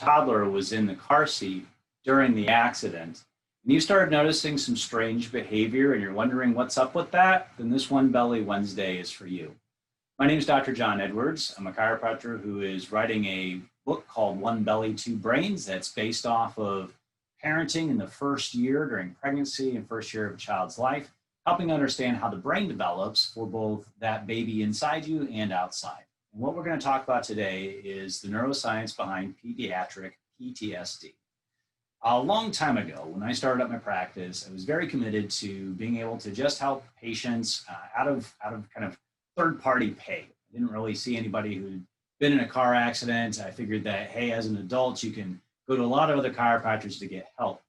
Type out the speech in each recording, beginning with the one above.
toddler was in the car seat during the accident, and you started noticing some strange behavior and you're wondering what's up with that, then this One Belly Wednesday is for you. My name is Dr. John Edwards. I'm a chiropractor who is writing a book called One Belly, Two Brains that's based off of parenting in the first year during pregnancy and first year of a child's life, helping understand how the brain develops for both that baby inside you and outside. And what we're going to talk about today is the neuroscience behind pediatric PTSD. A long time ago, when I started up my practice, I was very committed to being able to just help patients out of kind of third-party pay. I didn't really see anybody who'd been in a car accident. I figured that, hey, as an adult, you can go to a lot of other chiropractors to get help.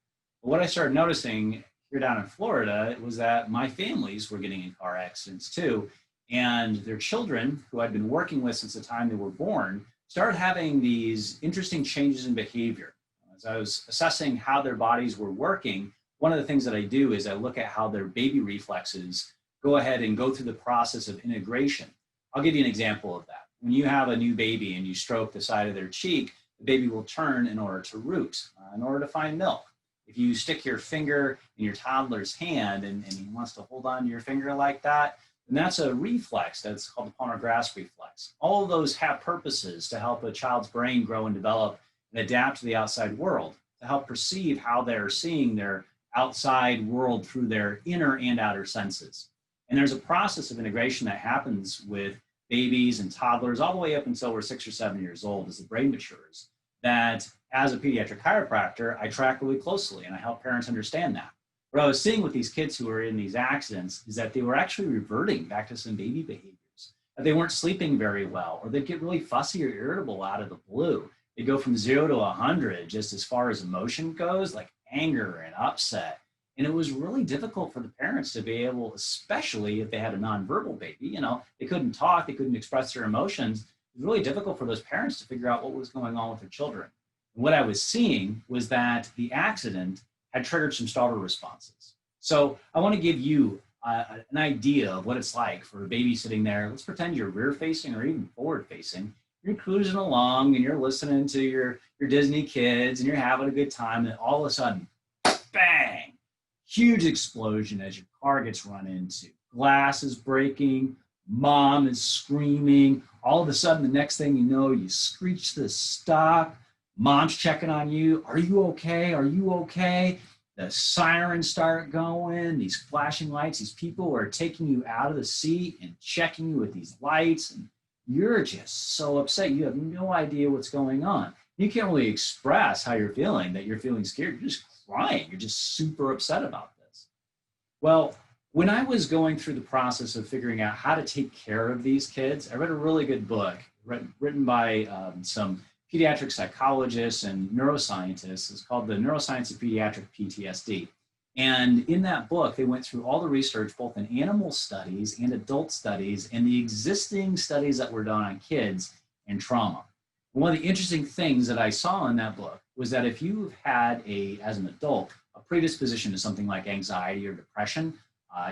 But what I started noticing here down in Florida was that my families were getting in car accidents too, and their children, who I'd been working with since the time they were born, started having these interesting changes in behavior. As I was assessing how their bodies were working, one of the things that I do is I look at how their baby reflexes go ahead and go through the process of integration. I'll give you an example of that. When you have a new baby and you stroke the side of their cheek, the baby will turn in order to root, in order to find milk. If you stick your finger in your toddler's hand and he wants to hold on to your finger like that, then that's a reflex. That's called the palmar grasp reflex. All of those have purposes to help a child's brain grow and develop and adapt to the outside world, to help perceive how they're seeing their outside world through their inner and outer senses. And there's a process of integration that happens with babies and toddlers all the way up until we're 6 or 7 years old as the brain matures, that as a pediatric chiropractor, I track really closely and I help parents understand that. What I was seeing with these kids who were in these accidents is that they were actually reverting back to some baby behaviors, that they weren't sleeping very well, or they'd get really fussy or irritable out of the blue. They go from 0 to 100 just as far as emotion goes, like anger and upset. And it was really difficult for the parents to be able, especially if they had a nonverbal baby, they couldn't talk, they couldn't express their emotions. It was really difficult for those parents to figure out what was going on with their children. And what I was seeing was that the accident had triggered some startle responses. So I want to give you an idea of what it's like for a baby sitting there. Let's pretend you're rear facing or even forward facing. You're cruising along and you're listening to your Disney kids and you're having a good time. And all of a sudden, bang, huge explosion as your car gets run into. Glass is breaking, mom is screaming. All of a sudden, the next thing you know, you screech to stop. Mom's checking on you. Are you okay? Are you okay? The sirens start going, these flashing lights, these people are taking you out of the seat and checking you with these lights. And you're just so upset. You have no idea what's going on. You can't really express how you're feeling, that you're feeling scared. You're just crying. You're just super upset about this. Well, when I was going through the process of figuring out how to take care of these kids, I read a really good book written by some pediatric psychologists and neuroscientists. It's called The Neuroscience of Pediatric PTSD. And in that book, they went through all the research, both in animal studies and adult studies, and the existing studies that were done on kids and trauma. One of the interesting things that I saw in that book was that if you've had, as an adult, a predisposition to something like anxiety or depression,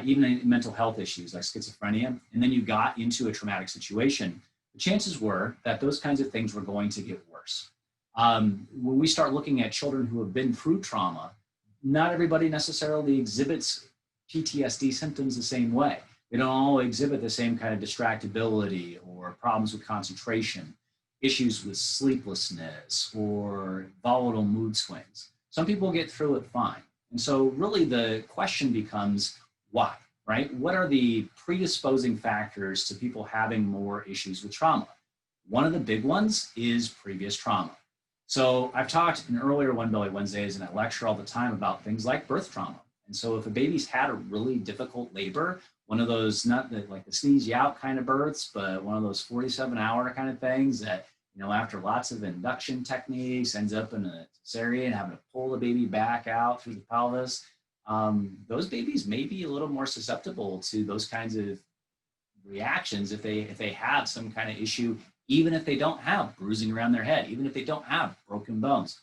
even mental health issues like schizophrenia, and then you got into a traumatic situation, the chances were that those kinds of things were going to get worse. When we start looking at children who have been through trauma, not everybody necessarily exhibits PTSD symptoms the same way. They don't all exhibit the same kind of distractibility or problems with concentration, issues with sleeplessness or volatile mood swings. Some people get through it fine. And so really the question becomes why, right? What are the predisposing factors to people having more issues with trauma? One of the big ones is previous trauma. So I've talked in earlier One Belly Wednesdays and I lecture all the time about things like birth trauma. And so if a baby's had a really difficult labor, one of those, not like the sneeze you out kind of births, but one of those 47-hour kind of things that, after lots of induction techniques, ends up in a cesarean, having to pull the baby back out through the pelvis, those babies may be a little more susceptible to those kinds of reactions if they have some kind of issue, even if they don't have bruising around their head, even if they don't have broken bones.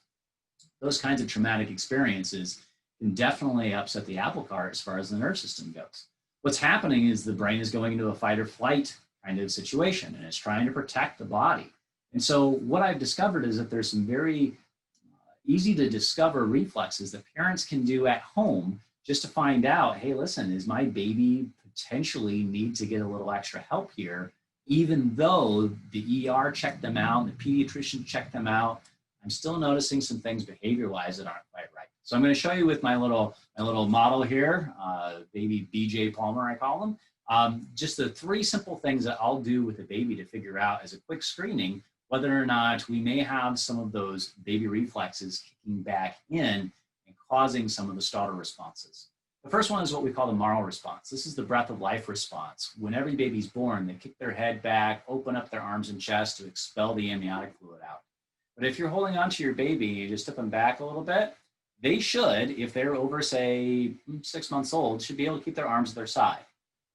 Those kinds of traumatic experiences can definitely upset the apple cart as far as the nerve system goes. What's happening is the brain is going into a fight or flight kind of situation, and it's trying to protect the body. And so what I've discovered is that there's some very easy to discover reflexes that parents can do at home just to find out, hey, listen, is my baby potentially need to get a little extra help here, even though the ER checked them out, the pediatrician checked them out. I'm still noticing some things behavior-wise that aren't quite right. So I'm going to show you with my little model here, baby BJ Palmer, I call him. Just the 3 simple things that I'll do with a baby to figure out as a quick screening whether or not we may have some of those baby reflexes kicking back in and causing some of the startle responses. The first one is what we call the Marl response. This is the breath of life response. When every baby's born, they kick their head back, open up their arms and chest to expel the amniotic fluid out. But if you're holding on to your baby and you just tip them back a little bit, they should, if they're over, say, 6 months old, should be able to keep their arms at their side.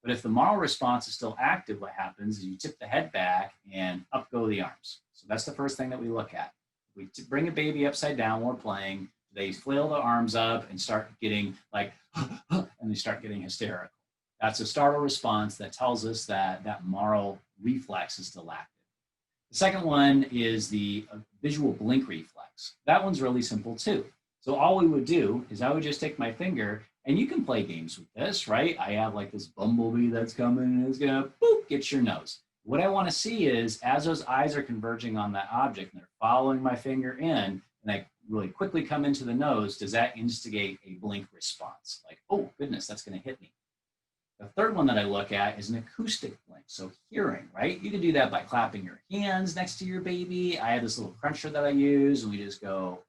But if the Marl response is still active, what happens is you tip the head back and up go the arms. So that's the first thing that we look at. We bring a baby upside down while we're playing, they flail the arms up and start getting like, and they start getting hysterical. That's a startle response that tells us that that Marl reflex is still active. The second one is the visual blink reflex. That one's really simple too. So all we would do is I would just take my finger, and you can play games with this, right? I have like this bumblebee that's coming and it's gonna boop, get your nose. What I wanna see is as those eyes are converging on that object and they're following my finger in, and I really quickly come into the nose, does that instigate a blink response? Like, oh goodness, that's gonna hit me. The third one that I look at is an acoustic blink, so hearing, right? You can do that by clapping your hands next to your baby. I have this little cruncher that I use, and we just go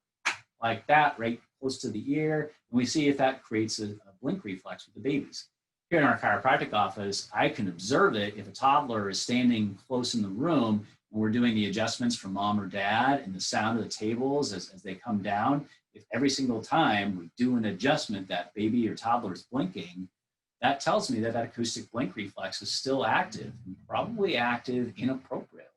like that, right close to the ear, and we see if that creates a blink reflex with the babies. Here in our chiropractic office, I can observe it if a toddler is standing close in the room and we're doing the adjustments for mom or dad and the sound of the tables as they come down. If every single time we do an adjustment, that baby or toddler is blinking, that tells me that that acoustic blink reflex is still active, and probably active inappropriately.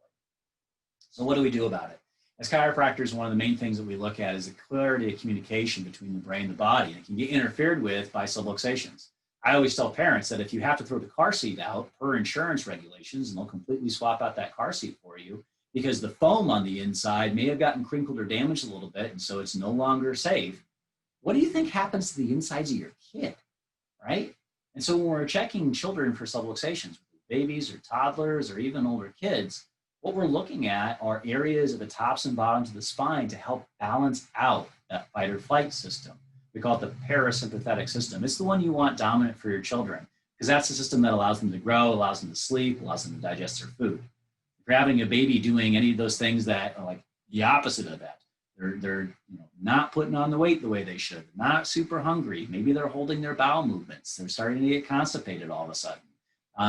So what do we do about it? As chiropractors, one of the main things that we look at is the clarity of communication between the brain and the body, and it can get interfered with by subluxations. I always tell parents that if you have to throw the car seat out per insurance regulations, and they'll completely swap out that car seat for you because the foam on the inside may have gotten crinkled or damaged a little bit, and so it's no longer safe. What do you think happens to the insides of your kid, right? And so when we're checking children for subluxations, babies or toddlers or even older kids, what we're looking at are areas of the tops and bottoms of the spine to help balance out that fight or flight system. We call it the parasympathetic system. It's the one you want dominant for your children because that's the system that allows them to grow, allows them to sleep, allows them to digest their food. If you're having a baby doing any of those things that are like the opposite of that, they're not putting on the weight the way they should, not super hungry, maybe they're holding their bowel movements, they're starting to get constipated all of a sudden,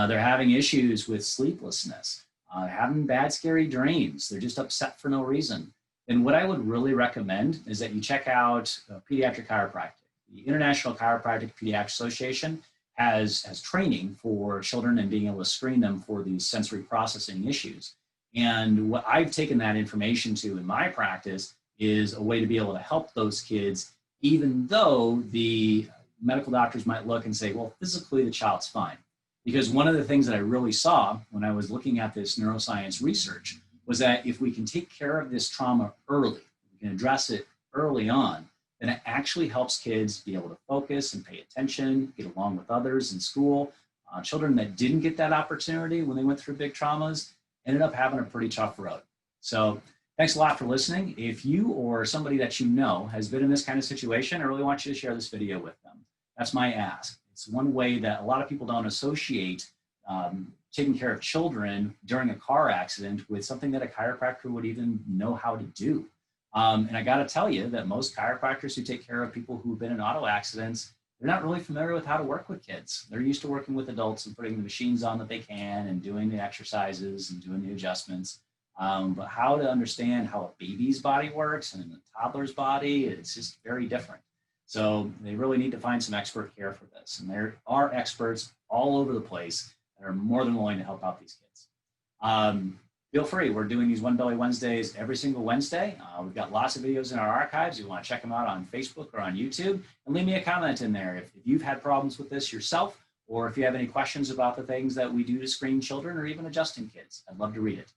they're having issues with sleeplessness, having bad scary dreams, they're just upset for no reason, then what I would really recommend is that you check out pediatric chiropractic. The International Chiropractic Pediatric Association has training for children and being able to screen them for these sensory processing issues. And what I've taken that information to in my practice is a way to be able to help those kids, even though the medical doctors might look and say, well, physically the child's fine. Because one of the things that I really saw when I was looking at this neuroscience research was that if we can take care of this trauma early, we can address it early on, then it actually helps kids be able to focus and pay attention, get along with others in school. Children that didn't get that opportunity when they went through big traumas ended up having a pretty tough road. So thanks a lot for listening. If you or somebody that you know has been in this kind of situation, I really want you to share this video with them. That's my ask. It's one way that a lot of people don't associate taking care of children during a car accident with something that a chiropractor would even know how to do. And I got to tell you that most chiropractors who take care of people who've been in auto accidents, they're not really familiar with how to work with kids. They're used to working with adults and putting the machines on that they can and doing the exercises and doing the adjustments. But how to understand how a baby's body works and a toddler's body, it's just very different. So they really need to find some expert care for this. And there are experts all over the place that are more than willing to help out these kids. Feel free, we're doing these One Belly Wednesdays every single Wednesday. We've got lots of videos in our archives. You want to check them out on Facebook or on YouTube, and leave me a comment in there if you've had problems with this yourself, or if you have any questions about the things that we do to screen children or even adjusting kids. I'd love to read it.